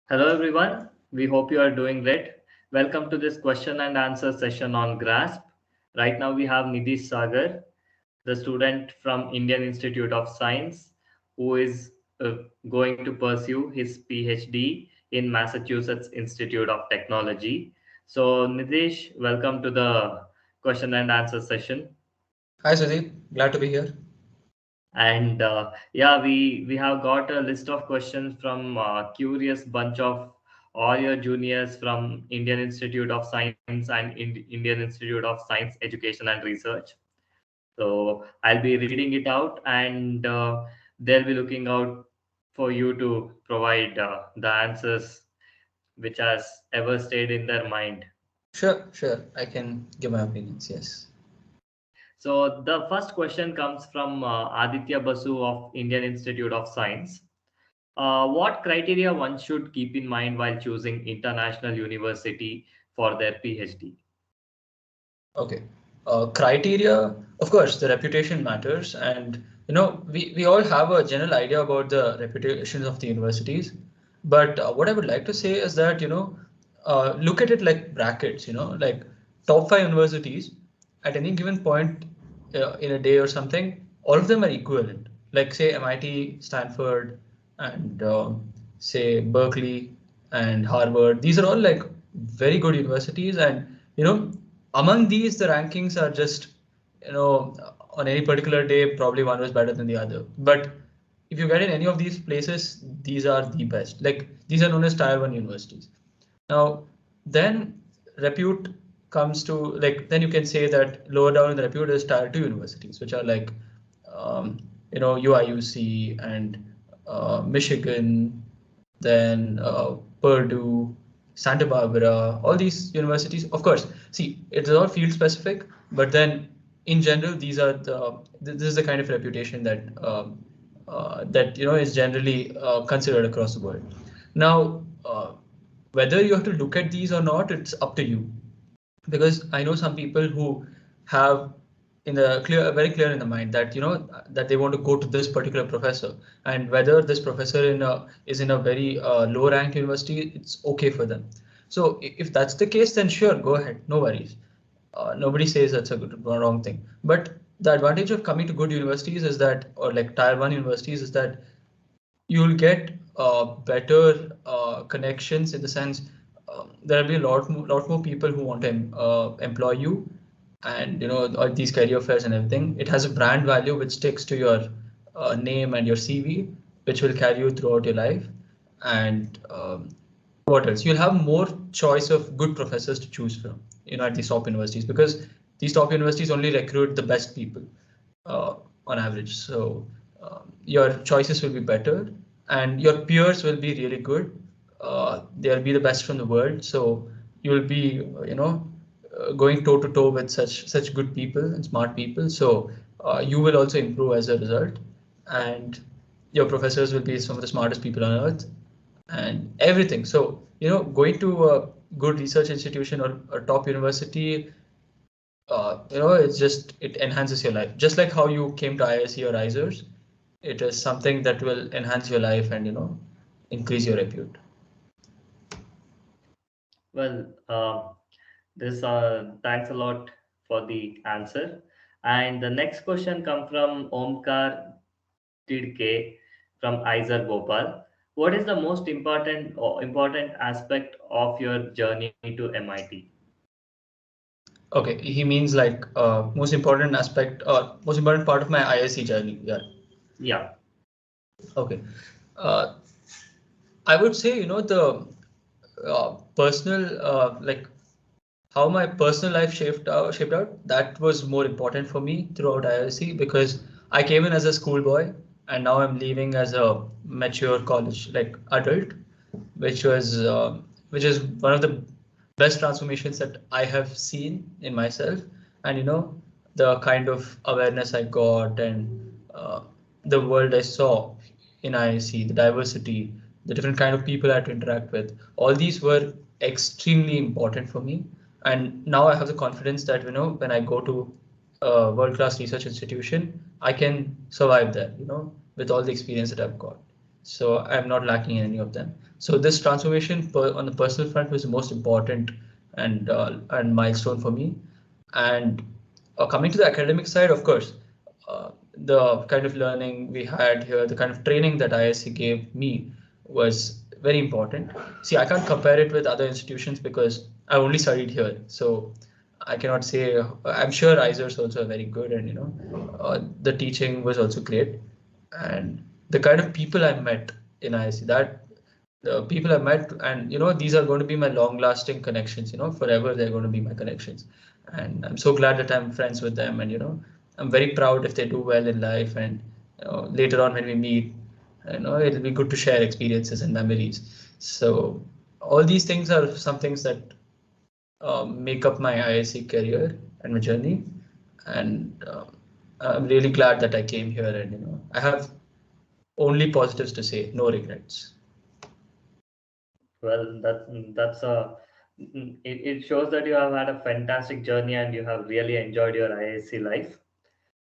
Hello everyone, we hope you are doing great. Welcome to this question and answer session on GRASP. Right now we have Nidhish Sagar, the student from Indian Institute of Science, who is going to pursue his PhD in Massachusetts Institute of Technology. So Nidhish, welcome to the question and answer session. Hi Sudeep, glad to be here. And yeah, we have got a list of questions from curious bunch of all your juniors from Indian Institute of Science and Indian Institute of Science Education and Research. So I'll be reading it out, and they'll be looking out for you to provide the answers which has ever stayed in their mind. Sure, I can give my opinions. Yes. So the first question comes from Aditya Basu of Indian Institute of Science. What criteria one should keep in mind while choosing international university for their PhD? Okay. Criteria, of course, the reputation matters, and we all have a general idea about the reputations of the universities. But what I would like to say is that look at it like brackets. Like top five universities at any given point in a day or something, all of them are equivalent. Like say MIT, Stanford, and say Berkeley and Harvard. These are all like very good universities, and among these, the rankings are just, you know, on any particular day, probably one was better than the other. But if you get in any of these places, these are the best. Like these are known as Tier 1 universities. Now, then repute comes to then you can say that lower down in the repute is Tier 2 universities, which are like, UIUC and Michigan, then Purdue, Santa Barbara, all these universities. Of course, see, it is all field specific, but then in general, this is the kind of reputation that is generally considered across the world. Now, whether you have to look at these or not, it's up to you, because I know some people who have very clear in the mind that that they want to go to this particular professor, and whether this professor is in a very low ranked university, it's okay for them. So if that's the case, then sure, go ahead, no worries. Nobody says that's a good or wrong thing. But the advantage of coming to good universities is that, or like Tier 1 universities, is that you'll get better connections, in the sense there'll be lot more people who want to employ you, and all these career fairs and everything. It has a brand value which sticks to your name and your CV, which will carry you throughout your life. And what else? You'll have more choice of good professors to choose from, at these top universities, because these top universities only recruit the best people uh, on average. So your choices will be better, and your peers will be really good. They'll be the best from the world. So you'll be, going toe to toe with such good people and smart people. So you will also improve as a result, and your professors will be some of the smartest people on earth, and everything. So, going to a good research institution or a top university, it enhances your life. Just like how you came to IISc or IISERs, it is something that will enhance your life and, increase your repute. Well, this thanks a lot for the answer. And the next question comes from Omkar Tidke from IISER Bhopal. What is the most important aspect of your journey to MIT? Okay, he means like most important aspect or most important part of my IISc journey. Yeah. Yeah. Okay. Uh, I would say, personal, how my personal life shaped out, that was more important for me throughout IISc, because I came in as a schoolboy, and now I'm leaving as a mature college like adult, which is one of the best transformations that I have seen in myself. And the kind of awareness I got, and the world I saw in IISc, the diversity, the different kind of people I had to interact with, all these were extremely important for me. And now I have the confidence that when I go to a world-class research institution, I can survive there, with all the experience that I've got. So I'm not lacking in any of them. So this transformation on the personal front was the most important and milestone for me. And coming to the academic side, of course, the kind of learning we had here, the kind of training that IISc gave me was very important. See, I can't compare it with other institutions because I only studied here. So I cannot say, I'm sure IISERs also are very good, and the teaching was also great. And the kind of people I met in IISc, that the people I met, and these are going to be my long lasting connections, forever they're going to be my connections. And I'm so glad that I'm friends with them, and I'm very proud if they do well in life, and later on when we meet, it'll be good to share experiences and memories. So all these things are some things that make up my IISc career and my journey. And I'm really glad that I came here, and I have only positives to say, no regrets. Well, that's a it shows that you have had a fantastic journey and you have really enjoyed your IISc life.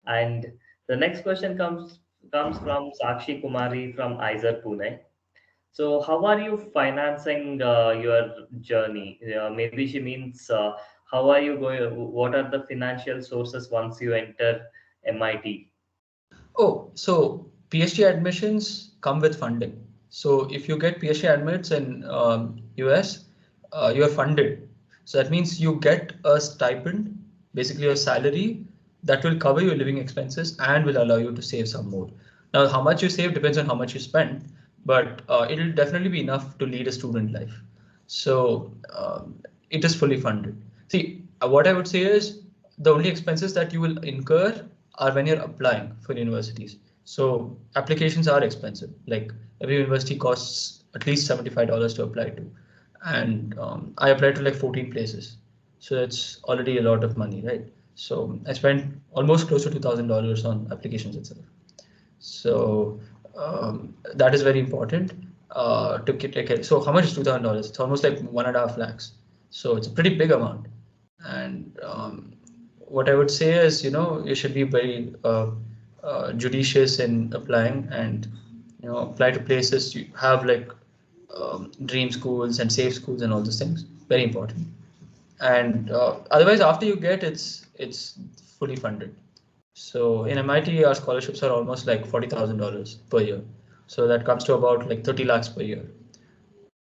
And the next question comes from Sakshi Kumari from IISER Pune. So, how are you financing your journey? Maybe she means how are you going? What are the financial sources once you enter MIT? Oh, so PhD admissions come with funding. So if you get PhD admits in US, you are funded. So that means you get a stipend, basically a salary that will cover your living expenses and will allow you to save some more. Now, how much you save depends on how much you spend, but it'll definitely be enough to lead a student life. So it is fully funded. See, what I would say is the only expenses that you will incur are when you're applying for universities. So applications are expensive. Like every university costs at least $75 to apply to, and I applied to like 14 places. So it's already a lot of money, right? So I spent almost close to $2,000 on applications itself. So that is very important to take care. So how much is $2,000? It's almost like 1.5 lakhs. So it's a pretty big amount. And what I would say is, you should be very judicious in applying, and apply to places you have like dream schools and safe schools and all those things. Very important. And otherwise, after you get, it's fully funded. So in MIT, our scholarships are almost like $40,000 per year. So that comes to about like 30 lakhs per year,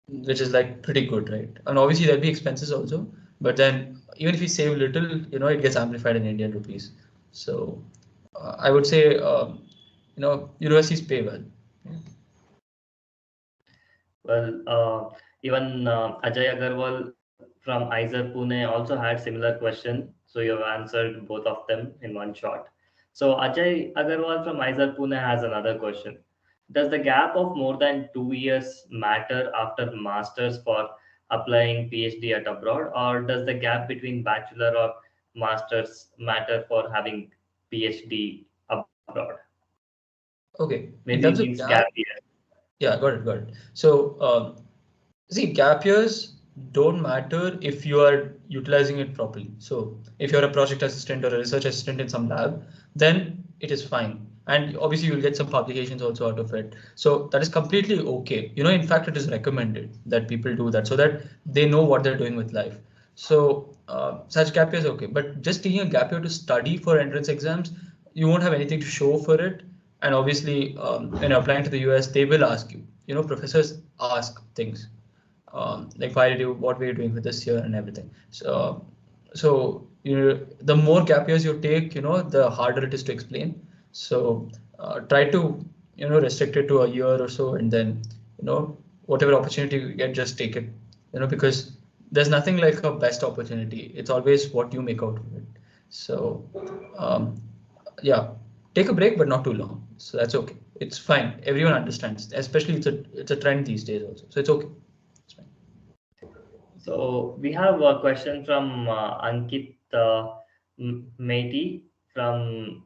which is like pretty good, right? And obviously there'll be expenses also, but then even if you save little, it gets amplified in Indian rupees. So I would say, universities pay well. Well, even Ajay Agarwal from IISER Pune also had similar question. So you have answered both of them in one shot. So Ajay Agarwal from IISER Pune has another question. Does the gap of more than 2 years matter after masters for applying PhD at abroad, or does the gap between bachelor or masters matter for having PhD abroad? Okay, Maybe in means terms of gap gap, year. yeah, got it, got it. So see, gap years don't matter if you are utilizing it properly. So if you're a project assistant or a research assistant in some lab, then it is fine. And obviously you'll get some publications also out of it. So that is completely okay. In fact, it is recommended that people do that so that they know what they're doing with life. So such gap years okay. But just taking a gap year to study for entrance exams, you won't have anything to show for it. And obviously, when you're applying to the US, they will ask you. Professors ask things like what were you doing with this year and everything. So the more gap years you take, the harder it is to explain. So try to restrict it to a year or so, and then whatever opportunity you get, just take it. Because there's nothing like a best opportunity. It's always what you make out of it. So um, yeah, take a break, but not too long. So that's okay. It's fine. Everyone understands. Especially it's a trend these days also. So it's okay. It's fine. So we have a question from Ankit Meiti from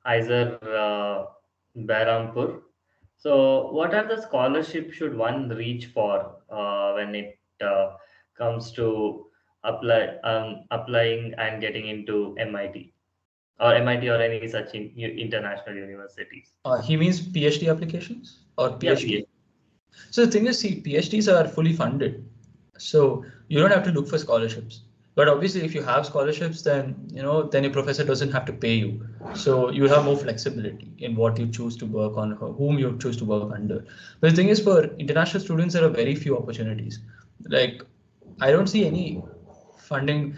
IISER Behrampur. So what are the scholarships should one reach for when it comes to applying and getting into MIT? or MIT or any such international universities? He means PhD applications or Yeah, PhD. So the thing is, see, PhDs are fully funded, so you don't have to look for scholarships. But obviously, if you have scholarships, then then your professor doesn't have to pay you. So you have more flexibility in what you choose to work on, or whom you choose to work under. But the thing is, for international students, there are very few opportunities. Like, I don't see any funding.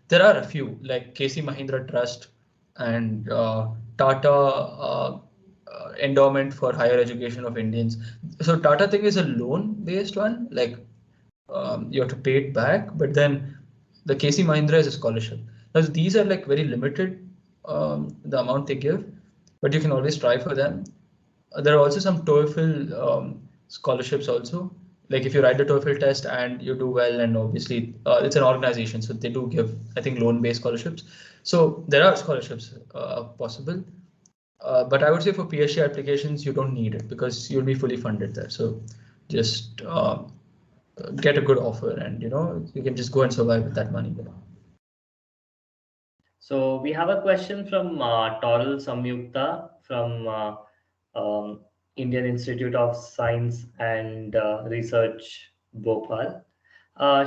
There are a few, like KC Mahindra Trust and Tata Endowment for Higher Education of Indians. So Tata thing is a loan-based one, like you have to pay it back, but then the KC Mahindra is a scholarship. Now these are like very limited, the amount they give, but you can always try for them. There are also some TOEFL scholarships also. Like if you write the TOEFL test and you do well, and obviously it's an organization, so they do give, I think, loan-based scholarships. So there are scholarships possible. But I would say for PhD applications, you don't need it because you'll be fully funded there. So just get a good offer, and you can just go and survive with that money there. So we have a question from Toral Samyukta from Indian Institute of Science and Research, Bhopal.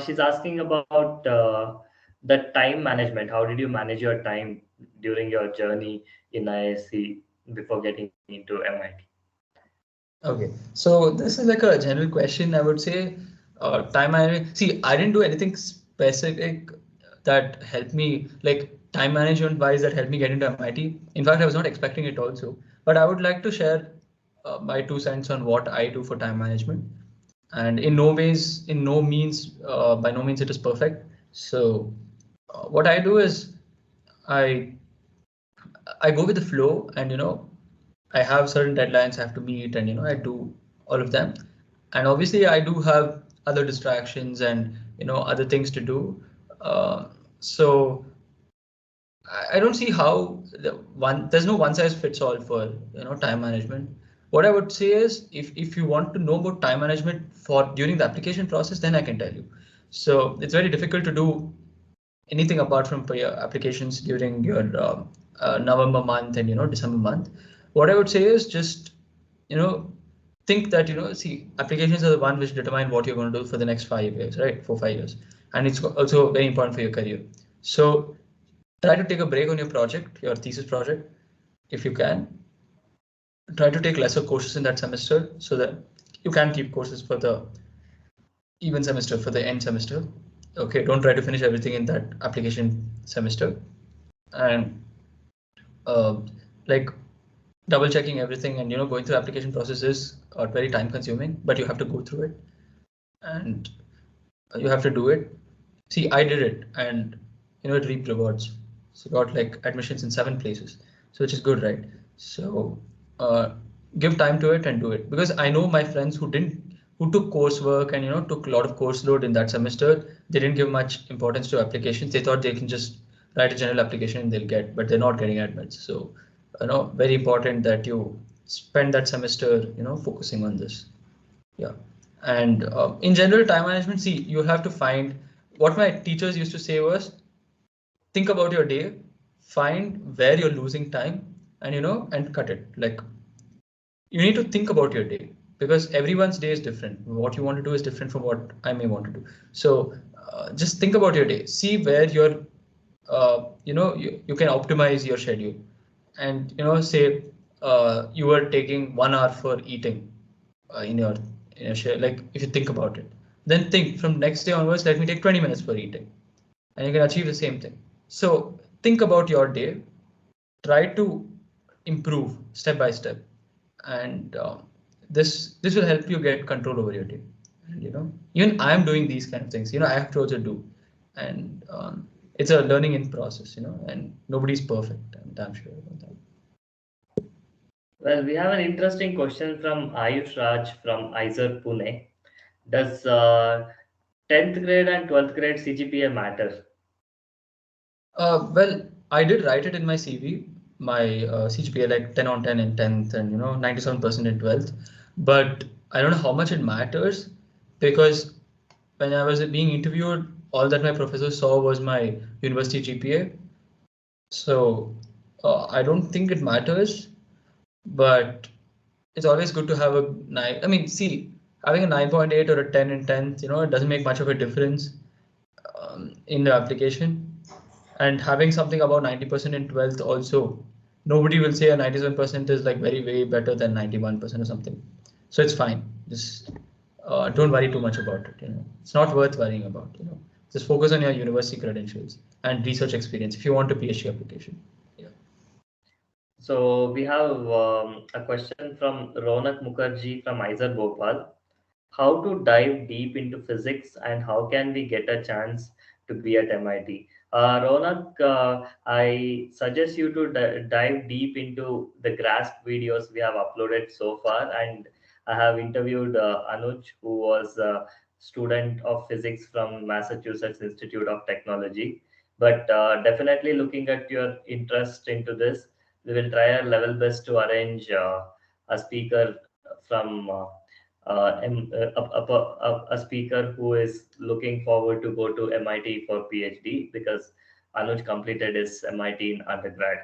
She's asking about the time management. How did you manage your time during your journey in IISc before getting into MIT? Okay, so this is like a general question, I would say. Time management. See, I didn't do anything specific that helped me, like time management wise, that helped me get into MIT. In fact, I was not expecting it also. But I would like to share my 2 cents on what I do for time management. And in no ways, in no means, by no means it is perfect. So what I do is I I go with the flow, and I have certain deadlines I have to meet, and I do all of them. And obviously I do have other distractions and other things to do. So I don't see how there's no one size fits all for time management. What I would say is, if you want to know about time management for during the application process, then I can tell you. So it's very difficult to do anything apart from your applications during your November month and December month. What I would say is just you know think that see, applications are the one which determine what you're going to do for the next 5 years, right? For 5 years, and it's also very important for your career. So try to take a break on your project, your thesis project, if you can. Try to take lesser courses in that semester so that you can keep courses for the even semester, for the end semester. Okay, don't try to finish everything in that application semester. And uh, like double checking everything, and going through application processes are very time consuming, but you have to go through it, and you have to do it. See, I did it, and it reaped rewards. So got like admissions in 7 places, so which is good, right? So uh, give time to it and do it, because I know my friends who took coursework and took a lot of course load in that semester. They didn't give much importance to applications. They thought they can just write a general application and they'll get, but they're not getting admits. So very important that you spend that semester focusing on this. Yeah. And in general, time management, see, you have to find, what my teachers used to say was, think about your day, find where you're losing time, and and cut it. Like, you need to think about your day, because everyone's day is different. What you want to do is different from what I may want to do. So just think about your day, see where you're you can optimize your schedule, and say you were taking 1 hour for eating in your share. Like, if you think about it, then think from next day onwards, let me take 20 minutes for eating, and you can achieve the same thing. So think about your day, try to improve step by step, and this will help you get control over your day. And even I am doing these kind of things, I have to also do. And it's a learning in process, and nobody's perfect, I'm damn sure about that. Well, we have an interesting question from Ayush Raj from IISER Pune. Does 10th grade and 12th grade CGPA matter? Well, I did write it in my CV, my CGPA, like 10 on 10 in 10th, and 97% in 12th. But I don't know how much it matters, because when I was being interviewed, all that my professor saw was my university GPA. So I don't think it matters, but it's always good to have a 9. I mean, see, having a 9.8 or a 10 in 10th, it doesn't make much of a difference in the application. And having something about 90% in 12th also, nobody will say a 97% is like very, way better than 91% or something. So it's fine. Just don't worry too much about it. It's not worth worrying about. Just focus on your university credentials and research experience if you want a PhD application. Yeah. So we have a question from Ronak Mukherjee from IISER Bhopal. How to dive deep into physics and how can we get a chance to be at MIT? Ronak, I suggest you to dive deep into the grasp videos we have uploaded so far, and I have interviewed Anuj, who was a student of physics from Massachusetts Institute of Technology. But definitely looking at your interest into this, we will try our level best to arrange a speaker from a speaker who is looking forward to go to MIT for PhD because Anuj completed his MIT in undergrad.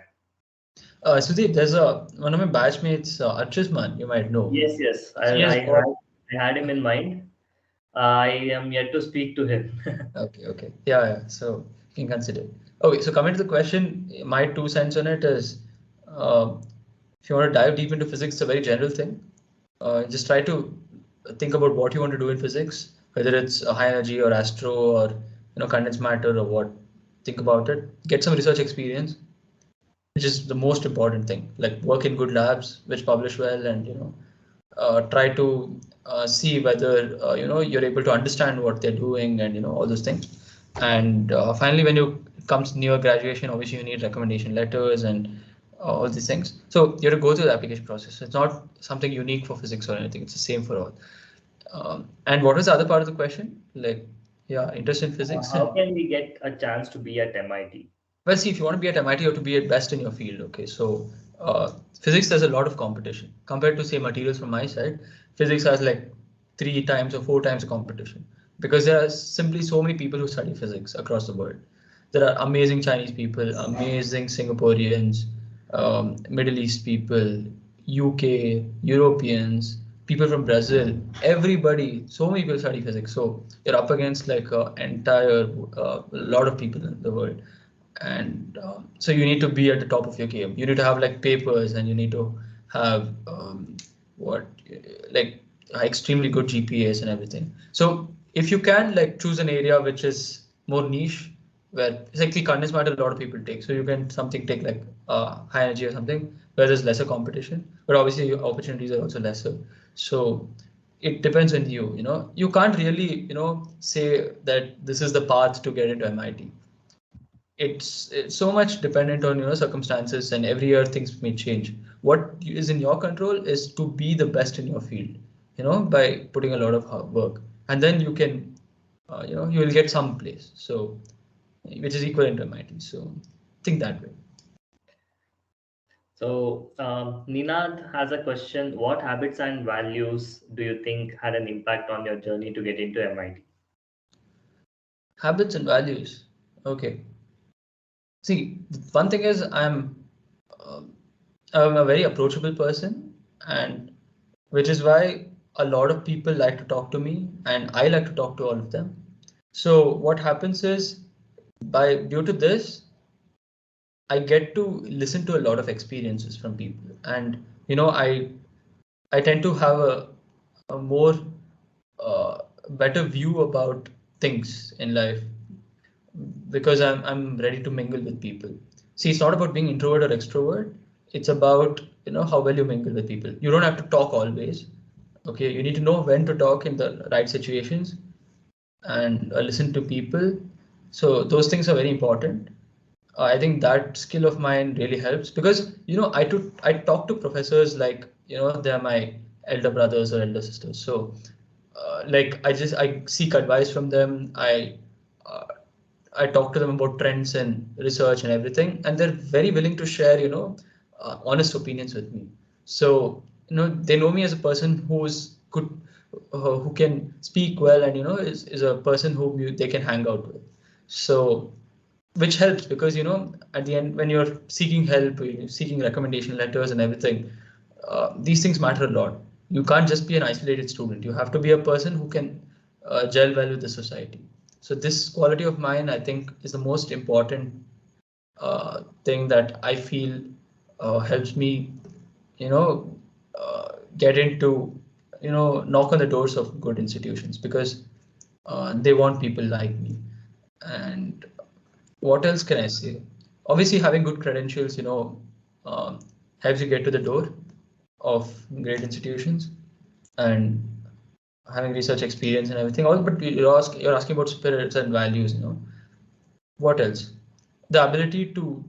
Sudeep, there's one of my batchmates, Archusman, you might know. Yes, yes, So he has got. I had him in mind. I am yet to speak to him. Okay, okay. Yeah, yeah. So you can consider. Okay, so coming to the question, my 2 cents on it is, uh, if you want to dive deep into physics, it's a very general thing. Just try to think about what you want to do in physics, whether it's high energy or astro or condensed matter or what. Think about it. Get some research experience, which is the most important thing. Like work in good labs, which publish well, and try to see whether you're able to understand what they're doing, and all those things. And finally, when you comes near graduation, obviously you need recommendation letters and all these things. So you have to go through the application process. It's not something unique for physics or anything. It's the same for all. And what was the other part of the question? Like, yeah, interest in physics How and. can we get a chance to be at MIT? Well, see, if you want to be at MIT, you have to be at best in your field. Okay, so physics, there's a lot of competition compared to say materials from my side. Physics has like 3 times or 4 times the competition because there are simply so many people who study physics across the world. There are amazing Chinese people, amazing Singaporeans, Middle East people, UK, Europeans, people from Brazil. Everybody, so many people study physics. So you're up against like an entire lot of people in the world, and so you need to be at the top of your game. You need to have like papers, and you need to have what like extremely good GPAs and everything. So if you can like choose an area which is more niche, where it's like the condensed matter a lot of people take, so you can something take like high energy or something where there's lesser competition, but obviously your opportunities are also lesser. So it depends on you. You can't really say that this is the path to get into MIT. It's so much dependent on circumstances, and every year things may change. What is in your control is to be the best in your field, by putting a lot of hard work, and then you can you will get some place, so which is equivalent to MIT. So think that way. So, Ninad has a question. What habits and values do you think had an impact on your journey to get into MIT? Habits and values. Okay, see, one thing is um, I'm a very approachable person, and which is why a lot of people like to talk to me, and I like to talk to all of them. So what happens is, by due to this, I get to listen to a lot of experiences from people, and I tend to have a more better view about things in life because I'm ready to mingle with people. See, it's not about being introvert or extrovert. It's about how well you mingle with people. You don't have to talk always. Okay, you need to know when to talk in the right situations, and listen to people. So those things are very important. I think that skill of mine really helps because I talk to professors like they're my elder brothers or elder sisters. So like I seek advice from them. Uh, I talk to them about trends and research and everything, and they're very willing to share honest opinions with me. So they know me as a person who's good, who can speak well, and is a person whom they can hang out with. So which helps because at the end when you're seeking help, you're seeking recommendation letters and everything, these things matter a lot. You can't just be an isolated student. You have to be a person who can gel well with the society. So this quality of mine, I think, is the most important thing that I feel helps me, get into, knock on the doors of good institutions because they want people like me. And what else can I say? Obviously, having good credentials, um, helps you get to the door of great institutions, and having research experience and everything. All, but you're asking about spirits and values. What else? The ability to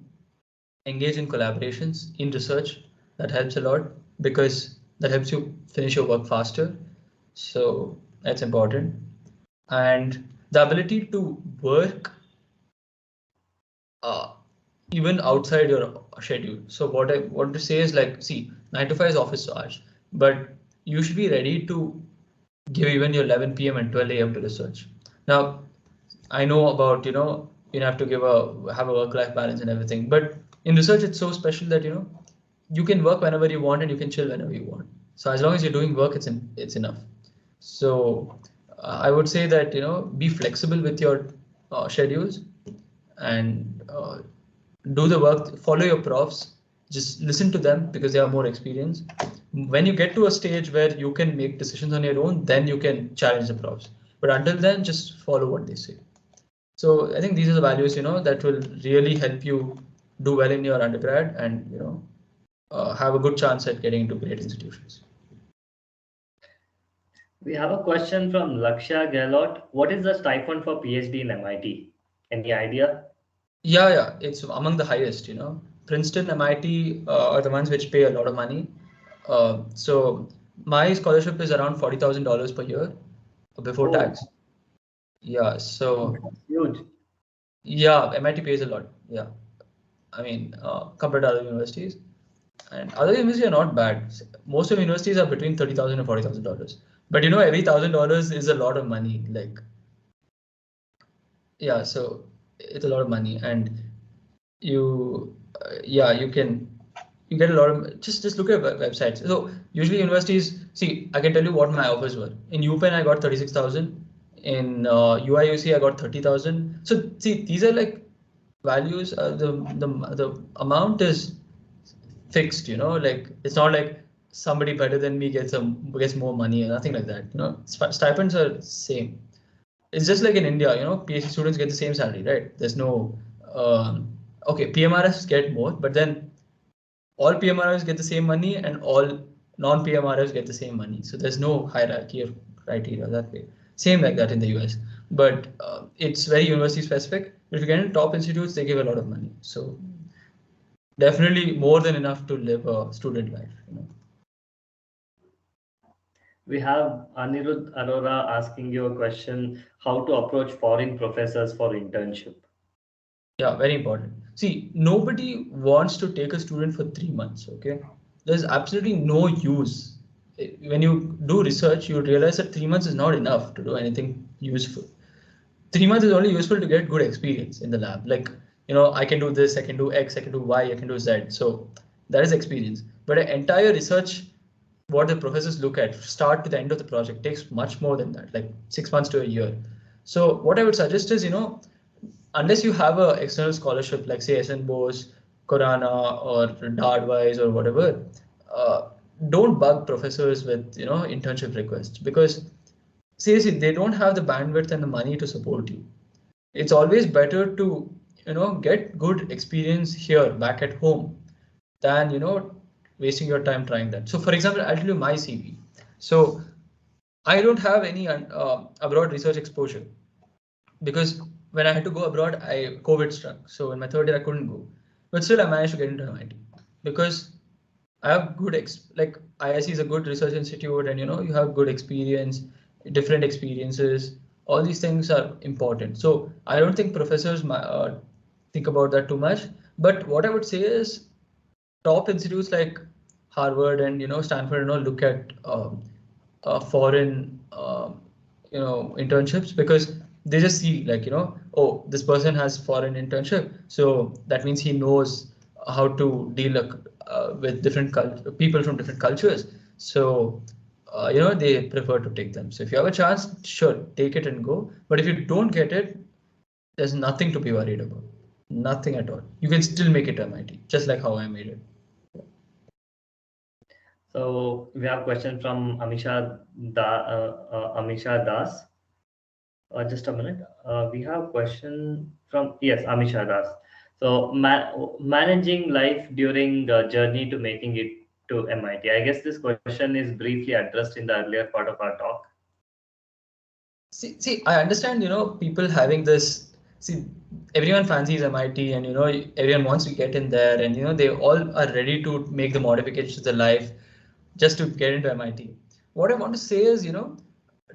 engage in collaborations in research, that helps a lot because that helps you finish your work faster. So that's important. And the ability to work uh, even outside your schedule. So what I want to say is like, see, 9 to 5 is office hours, but you should be ready to give even your 11 p.m. and 12 a.m. to research. Now, I know about, you have to have a work-life balance and everything, but in research, it's so special that, you can work whenever you want and you can chill whenever you want. So as long as you're doing work, it's enough. So I would say that, be flexible with your schedules and do the work, follow your profs, just listen to them because they have more experience. When you get to a stage where you can make decisions on your own, then you can challenge the profs. But until then, just follow what they say. So I think these are the values, that will really help you do well in your undergrad and, have a good chance at getting into great institutions. We have a question from Lakshya Gehlot. What is the stipend for PhD in MIT? Any idea? Yeah, it's among the highest, Princeton, MIT are the ones which pay a lot of money. So my scholarship is around $40,000 per year before Oh, tax. Yeah, so that's huge. yeah, MIT pays a lot. Yeah, I mean, compared to other universities, and other universities are not bad. Most of universities are between 30,000 and $40,000. But every $1,000 is a lot of money. Like, yeah, so it's a lot of money, and yeah, you get a lot of just look at websites. So usually universities, see, I can tell you what my offers were. In UPenn, I got 36,000. In UIUC, I got 30,000. So see, these are like values. The amount is fixed. Like it's not like somebody better than me gets more money or nothing like that. Stipends are same. It's just like in India, PhD students get the same salary, right? There's no, okay, PMRs get more, but then all PMRs get the same money and all non-PMRs get the same money. So there's no hierarchy of criteria that way. Same like that in the US, but it's very university specific. If you get in top institutes, they give a lot of money. So definitely more than enough to live a student life. We have Anirudh Arora asking you a question, how to approach foreign professors for internship. Yeah, very important. See, nobody wants to take a student for 3 months, okay? There's absolutely no use. When you do research, you realize that 3 months is not enough to do anything useful. 3 months is only useful to get good experience in the lab. Like, I can do this, I can do X, I can do Y, I can do Z. So that is experience. But an entire research, what the professors look at, start to the end of the project, takes much more than that, like 6 months to a year. So what I would suggest is, unless you have a external scholarship like say SN Bose, Corana, or Dardwise or whatever, uh, don't bug professors with internship requests because seriously they don't have the bandwidth and the money to support you. It's always better to get good experience here back at home than wasting your time trying that. So for example, I'll tell you my CV. So I don't have any abroad research exposure because when I had to go abroad, COVID struck. So in my third year, I couldn't go. But still, I managed to get into MIT because I have like IISc is a good research institute, and you have good experience, different experiences. All these things are important. So I don't think professors think about that too much. But what I would say is top institutes like Harvard and Stanford, look at foreign internships because they just see like, oh, this person has foreign internship, so that means he knows how to deal with different people from different cultures. So they prefer to take them. So if you have a chance, sure, take it and go. But if you don't get it, there's nothing to be worried about. Nothing at all. You can still make it MIT, just like how I made it. So we have question from Amisha Das. Just a minute. We have question from, yes, Amisha Das. So managing life during journey to making it to MIT. I guess this question is briefly addressed in the earlier part of our talk. See, I understand, people having this. See, everyone fancies MIT, and everyone wants to get in there, and they all are ready to make the modifications to their life just to get into MIT. What I want to say is,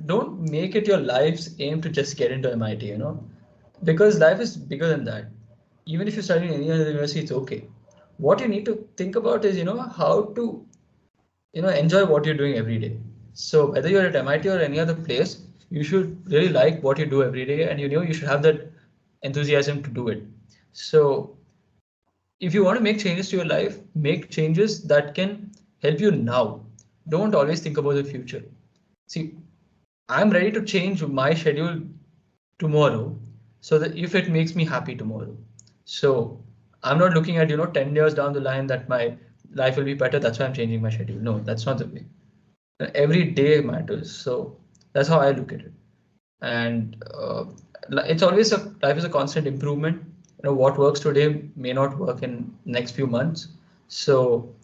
don't make it your life's aim to just get into MIT, because life is bigger than that. Even if you study in any other university, it's okay. What you need to think about is, how to enjoy what you're doing every day. So whether you're at MIT or any other place, you should really like what you do every day, and you should have that enthusiasm to do it. So if you want to make changes to your life, make changes that can help you now. Don't always think about the future. See, I'm ready to change my schedule tomorrow so that if it makes me happy tomorrow. So I'm not looking at 10 years down the line that my life will be better, that's why I'm changing my schedule. No, that's not the way. Every day matters. So that's how I look at it. And it's always life is a constant improvement. What works today may not work in next few months. So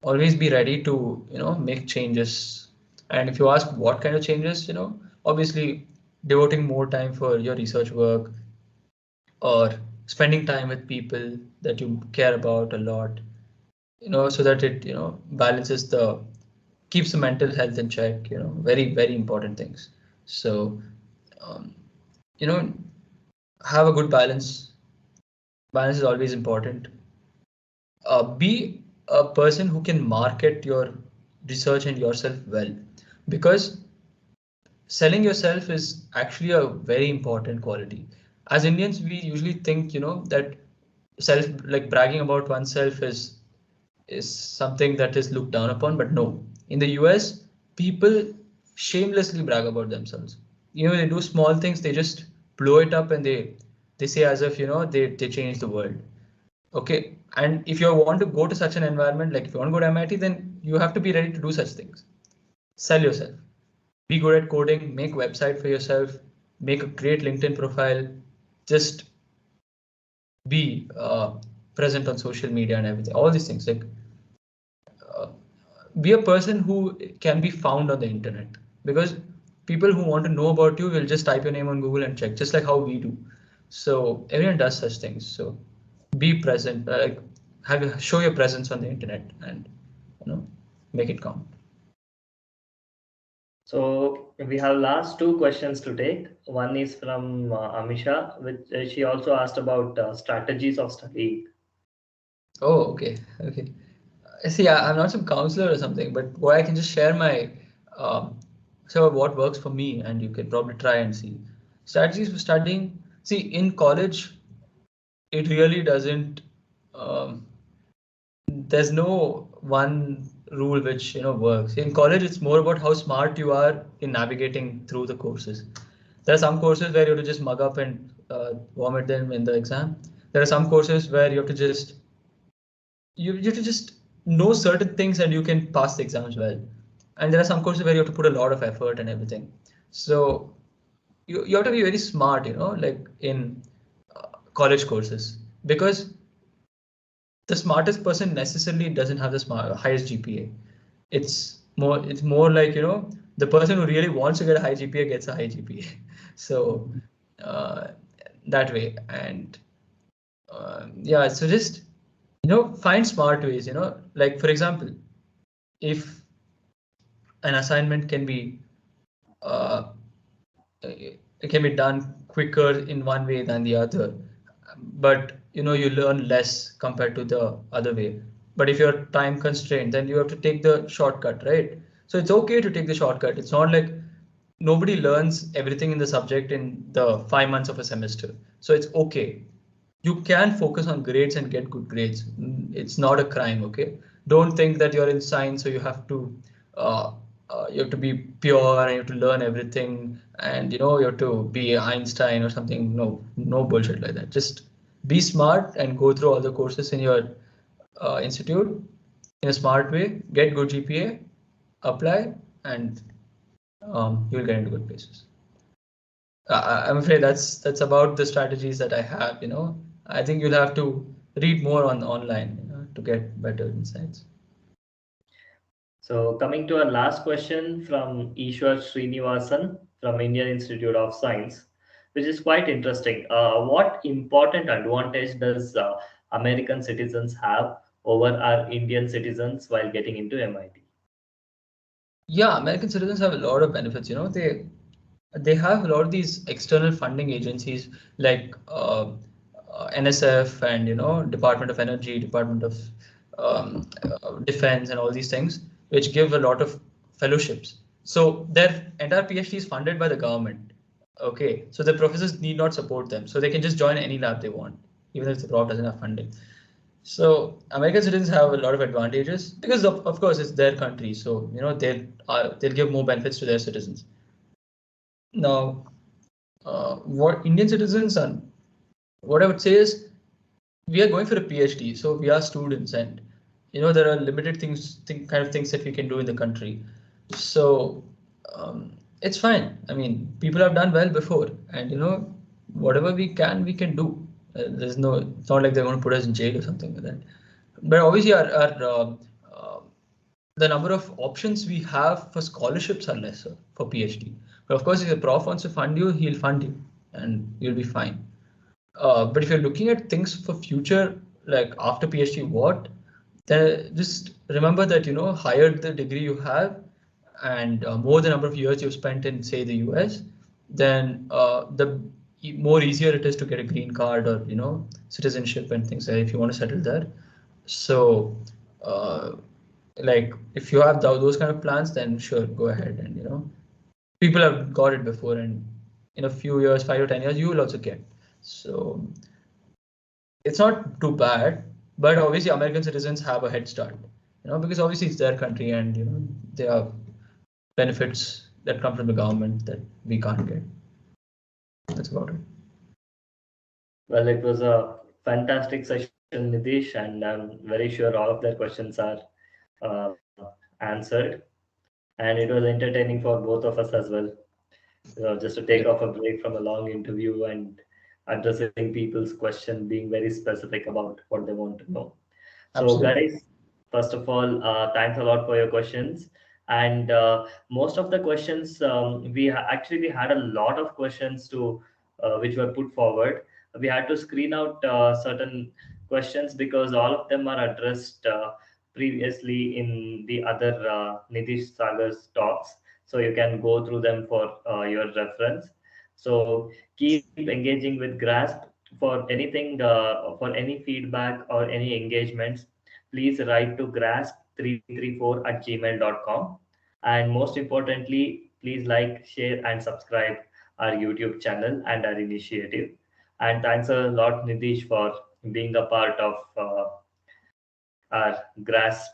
always be ready to make changes. And if you ask what kind of changes, obviously devoting more time for your research work, or spending time with people that you care about a lot, so that it balances the keeps the mental health in check. Very, very important things. So um, you know have a good balance. Balance is always important. Be a person who can market your research and yourself well, because selling yourself is actually a very important quality. As Indians, we usually think that self like bragging about oneself is something that is looked down upon, but no. In the US, people shamelessly brag about themselves. They do small things, they just blow it up, and they say as if they change the world. Okay, and if you want to go to such an environment, like if you want to go to MIT, then you have to be ready to do such things. Sell yourself. Be good at coding, make website for yourself, make a great LinkedIn profile, just be present on social media and everything. All these things, like uh, be a person who can be found on the internet, because people who want to know about you will just type your name on Google and check, just like how we do. So everyone does such things. So be present, show your presence on the internet, and make it count. So we have last two questions to take. One is from Amisha, which she also asked about strategies of studying. Oh, okay, okay. See, I'm not some counselor or something, but what I can just share my um, so what works for me, and you can probably try and see strategies for studying. See, in college, it really doesn't. Um, there's no one rule which works. In college, it's more about how smart you are in navigating through the courses. There are some courses where you have to just mug up and vomit them in the exam. There are some courses where you have to just know certain things and you can pass the exams well. And there are some courses where you have to put a lot of effort and everything. So you have to be very smart, like in college courses, because the smartest person necessarily doesn't have the highest GPA. It's more like the person who really wants to get a high GPA gets a high GPA. So uh, that way. And yeah, so just find smart ways. Like for example, if an assignment can be uh, it can be done quicker in one way than the other, but you learn less compared to the other way. But if you're time constrained, then you have to take the shortcut, right? So it's okay to take the shortcut. It's not like nobody learns everything in the subject in the 5 months of a semester. So it's okay. You can focus on grades and get good grades. It's not a crime, okay? Don't think that you're in science, so uh, you have to be pure and you have to learn everything, and you have to be Einstein or something. No, no bullshit like that. Just be smart and go through all the courses in your institute in a smart way. Get good GPA, apply, and you'll get into good places. I'm afraid that's about the strategies that I have. I think you'll have to read more on online, to get better insights. So coming to our last question from Ishwar Srinivasan from Indian Institute of Science, which is quite interesting. What important advantage does American citizens have over our Indian citizens while getting into MIT? Yeah, American citizens have a lot of benefits. They have a lot of these external funding agencies like NSF and Department of Energy, Department of Defense, and all these things, which give a lot of fellowships. So their entire PhD is funded by the government. Okay, so the professors need not support them, so they can just join any lab they want, even if the prof doesn't have funding. So American citizens have a lot of advantages because of course it's their country, so they'll give more benefits to their citizens. Now, what Indian citizens are, what I would say is we are going for a PhD, so we are students, and there are limited kind of things that we can do in the country. So it's fine. I mean, people have done well before, and whatever we can do. It's not like they're going to put us in jail or something like that. But obviously, the number of options we have for scholarships are lesser for PhD. But of course, if a prof wants to fund you, he'll fund you, and you'll be fine. But if you're looking at things for future, like after PhD, then just remember that higher the degree you have, and more the number of years you've spent in, say, the US, then the more easier it is to get a green card or citizenship and things like that if you want to settle there. So, uh, like if you have those kind of plans, then sure, go ahead, and people have got it before, and in a few years, 5 or 10 years, you will also get. So it's not too bad, but obviously American citizens have a head start, because obviously it's their country, and there are benefits that come from the government that we can't get. That's about it. Well, it was a fantastic session, Nidhish, and I'm very sure all of their questions are answered. And it was entertaining for both of us as well. Just to take Yeah, off a break from a long interview and addressing people's question, being very specific about what they want to know. So, absolutely. guys, first of all, thanks a lot for your questions. And most of the questions, actually we had a lot of questions to which were put forward. We had to screen out certain questions because all of them are addressed previously in the other Nidhish Sagar's talks. So you can go through them for your reference. So keep engaging with Grasp for anything, for any feedback or any engagements. Please write to grasp334@gmail.com. And most importantly, please like, share, and subscribe our YouTube channel and our initiative. And thanks a lot, Nidhish, for being a part of our Grasp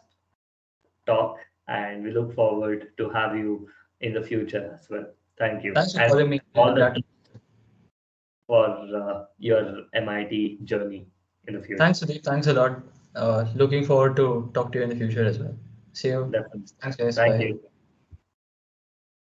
talk. And we look forward to have you in the future as well. Thank you. Thanks for And calling me. all I'm the glad to. best for your MIT journey in the future. Thanks, Sudeep. Thanks a lot. Looking forward to talk to you in the future as well. See you. Definitely. Thanks, guys. Thank Bye. you.